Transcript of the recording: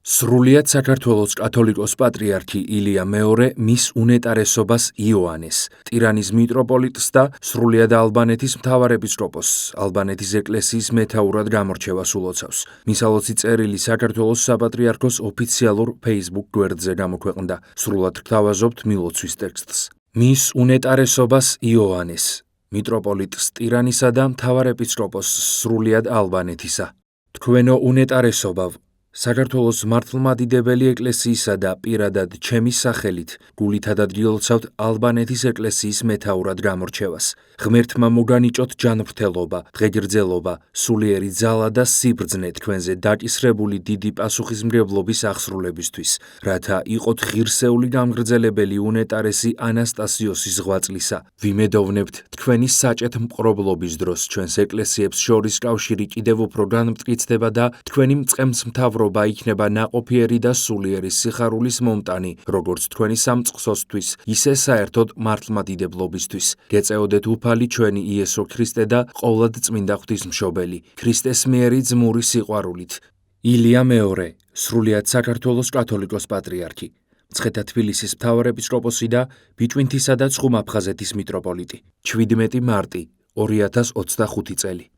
სრულიად საქართველოს კათოლიკოს პატრიარქი ილია მეორე მის უნეტარესობას იოანეს, ტირანის მიტროპოლიტს და სრულიად ალბანეთის მთავარეპისკოპოსს, ალბანეთის ეკლესიის მეთაურად გამორჩევას ულოცავს. მისალოცი წერილი საქართველოს საპატრიარქოს ოფიციალურ Facebook გვერდზე გამოქვეყნდა. სრულად გთავაზობთ მილოცვის ტექსტს. მის უნეტარესობას იოანეს, მიტროპოლიტს ტირანისა და მთავარეპისკოპოსს სრულიად ალბანეთისა. თქვენო უნეტარესობავ, საქართველოს მართლმადიდებელი ეკლესიისა და პირადად ჩემი სახელით გულითად ადგილოცავთ ალბანეთის ეკლესიის მეთაურად გამორჩევას. ღმერთმა მოგანიჭოთ ჯანმრთელობა, ღეგრძელობა, სულიერი ძალა და სიბრძნე თქვენზე დაკისრებული დიდი პასუხისმგებლობის აღსრულებისთვის, რათა იყოთ ღირსეული გამგრძელებელი უნეტარესი ანასტასიოსის ღვაწლისა. ვიმედოვნებთ თქვენი საჭეთ მყრობლობის დროს ჩვენს ეკლესიებს შორის კავშირი კიდევ უფრო განმტკიცდება და თქვენი მწყემსმთავრობა იქნება ნაყოფიერი და სულიერი სიხარულის მომტანი, როგორც თქვენი სამწყსოსთვის, ისე საერთოდ მართლმადიდებლობისთვის. გეწეოდეთ უფალი ჩვენი იესო ქრისტე და ყოვლად წმინდა ღვთისმშობელი, ქრისტეს მიერი ძმური სიყვარულით. ილია მეორე, სრულიად საქართველოს კათოლიკოს პატრიარქი, მცხეთა თბილისის მთავარეპისკოპოსი და ბიჭვინთისა და ცხუმ-აფხაზეთის მიტროპოლიტი. 17 მარტი 2025 წელი.